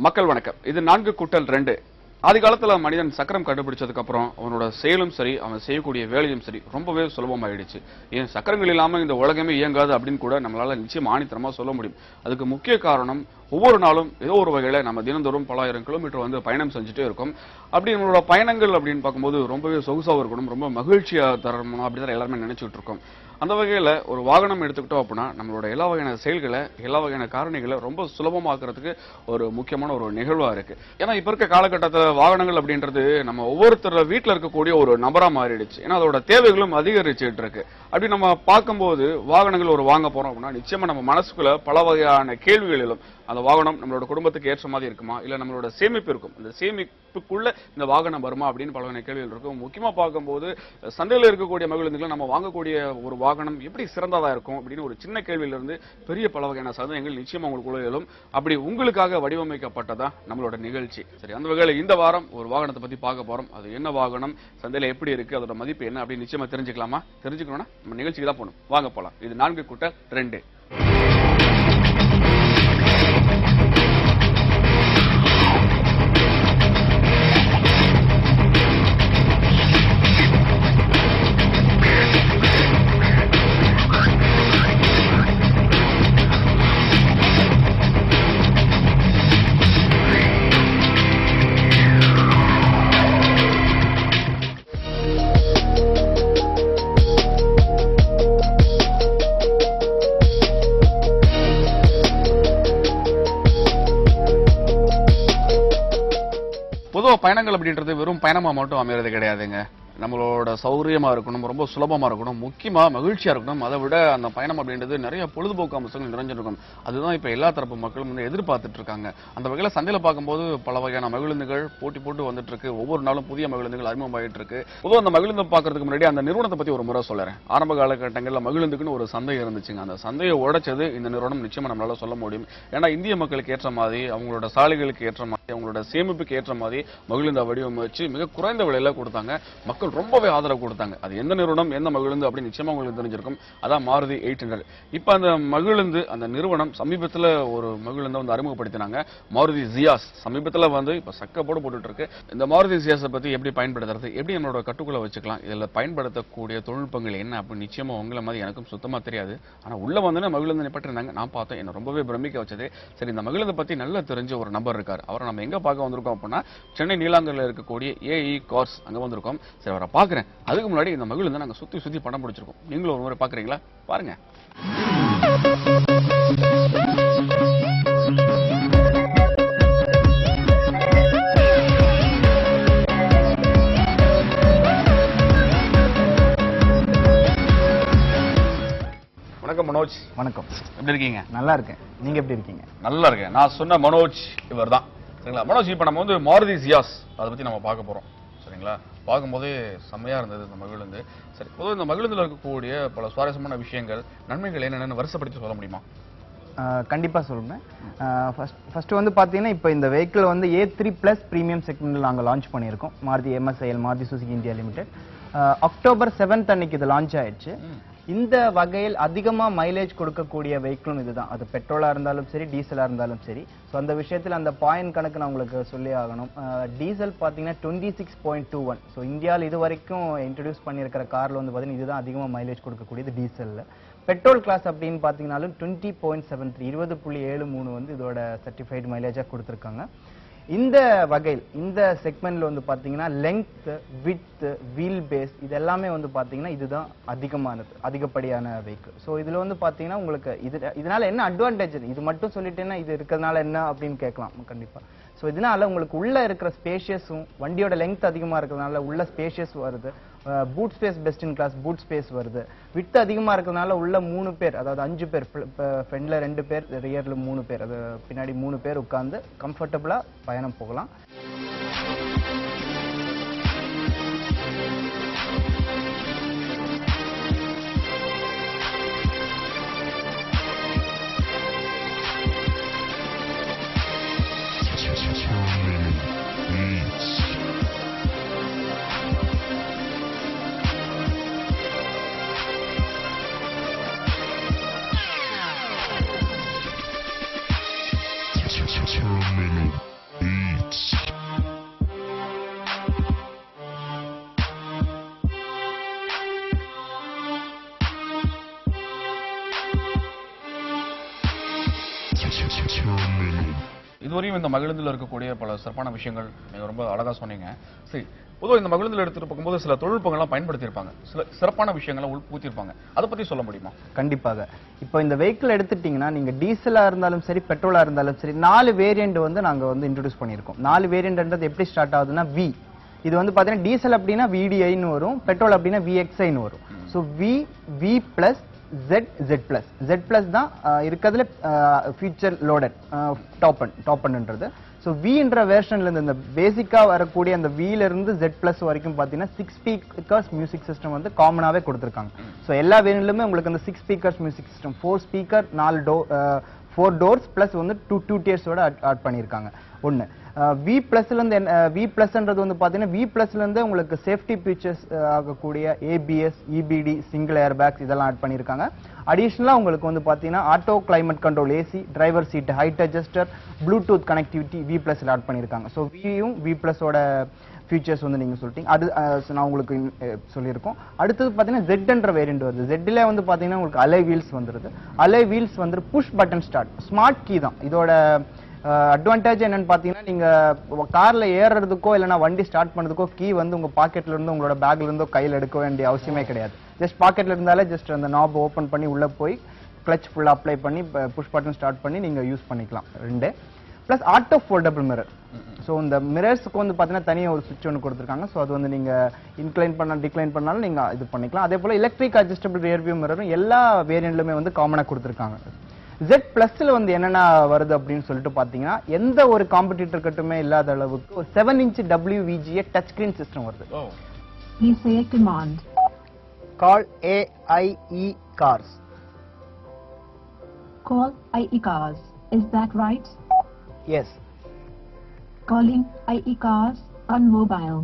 மக்கள் வணக்கம். இது 4+2. ஆதி காலத்துல மனிதன் சக்கரம் கண்டுபிடிச்சதுக்கு அப்புறம் அவனோட செயலும் சரி, அவன் செய்யக்கூடிய வேலையும் சரி ரொம்பவே சுலபமாயிடுச்சு. ஏன் சக்கரங்கள் இல்லாம இந்த உலகமே இயங்காது அப்படின்னு கூட நம்மளால நிச்சயம் ஆணித்தரமா சொல்ல முடியும். அதுக்கு முக்கிய காரணம் ஒவ்வொரு நாளும் ஏதோ ஒரு வகையில நம்ம தினந்தோறும் பல ஆயிரம் கிலோமீட்டர் வந்து பயணம் செஞ்சுட்டே இருக்கோம். அப்படி நம்மளோட பயணங்கள் அப்படின்னு பார்க்கும்போது ரொம்பவே சொகுசாக இருக்கணும், ரொம்ப மகிழ்ச்சியா தரணும் அப்படின்னு எல்லாருமே நினைச்சுட்டு இருக்கோம். அந்த வகையில ஒரு வாகனம் எடுத்துக்கிட்டோம் அப்படின்னா நம்மளோட எல்லா வகையான செயல்களை, எல்லா வகையான காரணிகளை ரொம்ப சுலபமாக்குறதுக்கு ஒரு முக்கியமான ஒரு நிகழ்வா இருக்கு. ஏன்னா இப்ப இருக்க காலகட்டத்தில் வாகனங்கள் அப்படின்றது நம்ம ஒவ்வொருத்தர் வீட்டில் இருக்கக்கூடிய ஒரு நபரா மாறிடுச்சு. ஏன்னா அதோட தேவைகளும் அதிகரிச்சுட்டு இருக்கு. அப்படி நம்ம பார்க்கும்போது வாகனங்கள் ஒரு வாங்க போறோம் அப்படின்னா நிச்சயமா நம்ம மனசுக்குள்ள பல வகையான கேள்விகள் எழும். அந்த வாகனம் நம்மளோட குடும்பத்துக்கு ஏற்ற மாதிரி இருக்குமா, இல்ல நம்மளோட சேமிப்பு இருக்கும், அந்த சேமிப்புக்குள்ள இந்த வாகனம் வருமா அப்படின்னு பல வகையான கேள்விகள் இருக்கும். முக்கியமா பார்க்கும்போது சந்தையில் இருக்கக்கூடிய மகிழுந்துகளை நம்ம வாங்கக்கூடிய ஒரு வாகனம் எப்படி சிறந்ததா இருக்கும் அப்படின்னு ஒரு சின்ன கேள்வியில இருந்து பெரிய பல வகையான சந்தேகங்கள் நிச்சயமா உங்களுக்குள்ள எழும். அப்படி உங்களுக்காக வடிவமைக்கப்பட்டதா நம்மளோட நிகழ்ச்சி. சரி, அந்த வகையில இந்த வாரம் ஒரு வாகனத்தை பத்தி பார்க்க போறோம். அது என்ன வாகனம், சந்தையில எப்படி இருக்கு, அதோட மதிப்பு என்ன அப்படின்னு நிச்சயமா தெரிஞ்சுக்கலாமா? தெரிஞ்சுக்கணும்னா நம்ம நிகழ்ச்சிக்கு தான் போகணும். வாங்க போலாம். இது 4+2. பொதுவாக பயணங்கள் அப்படின்றது வெறும் பயணமா மட்டும் அமைகிறது கிடையாதுங்க. நம்மளோட சௌரியமா இருக்கணும், ரொம்ப சுலபமா இருக்கணும், முக்கியமா மகிழ்ச்சியா இருக்கணும். அதை விட அந்த பயணம் அப்படின்றது நிறைய பொழுதுபோக்கு அம்சங்கள் நிறைஞ்சிருக்கும். அதுதான் இப்ப எல்லா தரப்பு மக்களும் எதிர்பார்த்துட்டு இருக்காங்க. அந்த வகையில சந்தையில பார்க்கும்போது பல வகையான மகிழுந்துகள் போட்டி போட்டு வந்துட்டு இருக்கு. ஒவ்வொரு நாளும் புதிய மகிழுந்துகள் அறிமுகமாயிட்டு இருக்கு. பொதுவாக அந்த மகிழுந்து பார்க்கறதுக்கு முன்னாடி அந்த நிறுவனத்தை பத்தி ஒரு முறை சொல்றேன். ஆரம்ப காலகட்டங்களில் மகிழுந்துக்குன்னு ஒரு சந்தை இருந்துச்சுங்க. அந்த சந்தையை உடைச்சது இந்த நிறுவனம் நிச்சயமா நம்மளால சொல்ல முடியும். ஏன்னா இந்திய மக்களுக்கு ஏற்ற மாதிரி, அவங்களோட சாலைகளுக்கு ஏற்ற மாதிரி, அவங்களோட சேமிப்புக்கு ஏற்ற மாதிரி மகிழுந்த வடிவமைச்சு மிக குறைந்த விலையில கொடுத்தாங்க. மக்கள் ரொம்பவே ஆதரவு கொடுத்தாங்க. அது எந்த நிறுவனம், எந்த மகிழுந்து அப்படின்னு நிச்சயமா உங்களுக்கு தெரிஞ்சிருக்கும். அதான் மாருதி 800. இப்ப அந்த மகிழுந்து, அந்த நிறுவனம் சமீபத்தில் ஒரு மகிழுந்தை வந்து அறிமுகப்படுத்தினாங்க. மாருதி ஜியாஸ் சமீபத்தில் வந்து இப்ப சக்கப்போடு போட்டுட்டு இருக்கு. இந்த மாருதி ஜியாஸை பத்தி எப்படி பயன்படுத்துறது, எப்படி நம்மளோட கட்டுக்குள்ள வச்சுக்கலாம், இதுல பயன்படுத்தக்கூடிய தொழில்நுட்பங்கள் என்ன அப்படின்னு நிச்சயமா உங்களை மாதிரி எனக்கும் சுத்தமா தெரியாது. ஆனா உள்ள வந்து மகிழுந்து நிப்பட்டிருந்தாங்க. நான் பார்த்தேன், என்ன ரொம்பவே பிரமிக்க வச்சது. சரி, இந்த மகிழுந்தை பத்தி நல்லா தெரிஞ்ச ஒரு நபர் இருக்கார். அவரை நம்ம எங்க பார்க்க வந்திருக்கோம் அப்படின்னா சென்னை நீலாங்கரில் இருக்கக்கூடிய ஏஇ கார்ஸ் அங்க வந்திருக்கோம். சரி, அவரை பார்க்கிறேன். அதுக்கு முன்னாடி இந்த மகிழுந்தை நாங்க சுத்தி படம் பிடிச்சிருக்கோம். நீங்களும் ஒரு முறை பாக்குறீங்களா? பாருங்க. வணக்கம் மனோஜ். வணக்கம். எப்படி இருக்கீங்க? நல்லா இருக்கேன். நீங்க எப்படி இருக்கீங்க? நல்லா இருக்கேன். நான் சொன்ன மனோஜ் இவர் தான். சரிங்களா? மனோஜ், இப்ப நம்ம வந்து மாருதி ஜியாஸ் அதை பத்தி நம்ம பார்க்க போறோம். சரிங்களா? பார்க்கும்போதே செம்மையா இருந்தது இந்த மகிழுந்து. சரி, பொதுவாக இந்த மகிழுந்துல இருக்கக்கூடிய பல சுவாரஸ்யமான விஷயங்கள், நன்மைகள் என்னென்னு வரிசைப்படுத்தி சொல்ல முடியுமா? கண்டிப்பா சொல்றேன். ஃபர்ஸ்ட் வந்து பாத்தீங்கன்னா இப்போ இந்த வெஹிக்கிள் வந்து A3+ பிரீமியம் செக்மெண்ட்ல நாங்க லான்ச் பண்ணியிருக்கோம். Maruti MSIL, Maruti Suzuki India limited. October 7th அன்னைக்கு இது லான்ச் ஆயிடுச்சு. இந்த வகையில் அதிகமா மைலேஜ் கொடுக்கக்கூடிய வெஹிக்கிளும் இதுதான். அது பெட்ரோலா இருந்தாலும் சரி, டீசலா இருந்தாலும் சரி. ஸோ அந்த விஷயத்தில் அந்த பாயிண்ட் கணக்கு நான் உங்களுக்கு சொல்லி ஆகணும். டீசல் பார்த்தீங்கன்னா 26.21. ஸோ இந்தியாவில் இது வரைக்கும் இன்ட்ரடியூஸ் பண்ணியிருக்கிற காரில் வந்து பார்த்தீங்கன்னா இதுதான் அதிகமாக மைலேஜ் கொடுக்கக்கூடியது டீசலில். பெட்ரோல் கிளாஸ் அப்படின்னு பார்த்தீங்கன்னாலும் 20.73, 20.73 வந்து இதோட சர்டிஃபைடு மைலேஜாக கொடுத்துருக்காங்க. இந்த வகையில் இந்த செக்மெண்ட்ல வந்து பாத்தீங்கன்னா லெங்த், விட்த், வீல் பேஸ் இது எல்லாமே வந்து பாத்தீங்கன்னா இதுதான் அதிகமானது, அதிகப்படியான வெஹிக்கிள். ஸோ இதுல வந்து பாத்தீங்கன்னா உங்களுக்கு இதனால என்ன அட்வான்டேஜ், இது மட்டும் சொல்லிட்டேன்னா இது இருக்கிறதுனால என்ன அப்படின்னு கேட்கலாம் கண்டிப்பா. ஸோ இதனால உங்களுக்கு உள்ள இருக்கிற ஸ்பேஷியஸும், வண்டியோட லெங்த் அதிகமா இருக்கிறதுனால உள்ள ஸ்பேஷியஸ் வருது. Boot space best in class boot space வருது. விட்டு அதிகமா இருக்கிறதுனால உள்ள 3 பேர், அதாவது 5 பேர், ஃப்ரண்ட்ல 2 பேர், ரியர்ல 3 பேர், அது பின்னாடி 3 பேர் உட்கார்ந்து கம்ஃபர்டபுளா பயணம் போகலாம். terminal. இதுவரையும் இந்த மகிழுந்தில் இருக்கக்கூடிய பல சிறப்பான விஷயங்கள் நீங்க ரொம்ப அழகா சொன்னீங்க. சரி, பொதுவாக இந்த மகிழுந்தில் எடுத்துட்டு போகும்போது சில தொழில்நுட்பங்கள்லாம் பயன்படுத்தியிருப்பாங்க, சில சிறப்பான விஷயங்களை உட்பூத்திருப்பாங்க. அதை பத்தி சொல்ல முடியுமா? கண்டிப்பாக. இப்போ இந்த வெஹிக்கிள் எடுத்துட்டீங்கன்னா நீங்க டீசலா இருந்தாலும் சரி பெட்ரோலா இருந்தாலும் சரி 4 வேரியன்ட் வந்து நாங்க வந்து இன்ட்ரோடியூஸ் பண்ணியிருக்கோம். 4 வேரியன்ட்ன்றது எப்படி ஸ்டார்ட் ஆகுதுன்னா வி. இது வந்து பாத்தீங்கன்னா டீசல் அப்படின்னா VDI-ன்னு வரும், பெட்ரோல் அப்படின்னா VXI-ன்னு வரும். ஸோ V பிளஸ் Z தான் இருக்கிறதுல ஃபியூச்சர் லோடட் டாப்ன்றது. ஸோ வின்ற வெர்ஷன்ல இருந்து இந்த பேசிக்கா வரக்கூடிய அந்த வில இருந்து Z+ வரைக்கும் பாத்தீங்கன்னா 6 ஸ்பீக்கர்ஸ் மியூசிக் சிஸ்டம் வந்து காமனாவே கொடுத்திருக்காங்க. ஸோ எல்லா வேரியன்ட்லயுமே உங்களுக்கு அந்த 6 speakers music system, 4 speaker 4 doors plus வந்து 2 டியர்ஸோட ஆட் பண்ணியிருக்காங்க. ஒன்னு V பிளஸ்ல இருந்து V பிளஸ்ன்றது வந்து பாத்தீங்கன்னா V பிளஸ்ல இருந்து உங்களுக்கு சேஃப்டி ஃபீச்சர்ஸ் ஆகக்கூடிய ABS, EBD, single air bags இதெல்லாம் ஆட் பண்ணியிருக்காங்க. அடிஷனலா உங்களுக்கு வந்து பாத்தீங்கன்னா auto climate control, AC, driver seat, height adjuster, bluetooth connectivity V பிளஸ்ல ஆட் பண்ணியிருக்காங்க. ஸோ வியும் V பிளஸோட ஃபீச்சர்ஸ் வந்து நீங்க சொல்லிட்டீங்க. அது நான் உங்களுக்கு சொல்லியிருக்கோம். அடுத்தது பாத்தீங்கன்னா Z வேரியன்ட் வருது. Zல வந்து பாத்தீங்கன்னா உங்களுக்கு அலை வீல்ஸ் வந்துருது. அலை வீல்ஸ் வந்து push button start, smart key தான் இதோட அட்வான்டேஜ். என்னன்னு பாத்தீங்கன்னா நீங்க கார்ல ஏறுறதுக்கோ இல்லைன்னா வண்டி ஸ்டார்ட் பண்ணதுக்கோ கீ வந்து உங்க பாக்கெட்ல இருந்து உங்களோட பேக்ல இருந்தோ கையில எடுக்க வேண்டிய அவசியமே கிடையாது. ஜஸ்ட் பாக்கெட்ல இருந்தாலே ஜஸ்ட் அந்த நாப் ஓபன் பண்ணி உள்ள போய் கிளட்ச் ஃபுல்லா அப்ளை பண்ணி புஷ் பட்டன் ஸ்டார்ட் பண்ணி நீங்க யூஸ் பண்ணிக்கலாம். ரெண்டு plus auto foldable mirror. So இந்த மிரர்ஸ்க்கு வந்து பாத்தீங்கன்னா தனியாக ஒரு சுவிட்ச் ஒன்று கொடுத்துருக்காங்க. ஸோ அது வந்து நீங்க இன்க்ளைன் பண்ண டிக்ளைன் பண்ணாலும் நீங்க இது பண்ணிக்கலாம். அதே போல எலக்ட்ரிக் அட்ஜஸ்டபிள் ரியர் வியூ மிரரும் எல்லா வேரியன்ட்லுமே வந்து காமனா கொடுத்துருக்காங்க. Z+ வந்து என்னென்ன வருது அப்படின்னு சொல்லிட்டு பாத்தீங்கன்னா எந்த ஒரு காம்படிட்டர் கட்டுமே இல்லாத அளவுக்கு ஒரு 7-inch WVGA touch screen system வருது. Please say a command. Call AIE Cars. Call IE Cars. Is that right? Yes. Calling IE Cars on mobile.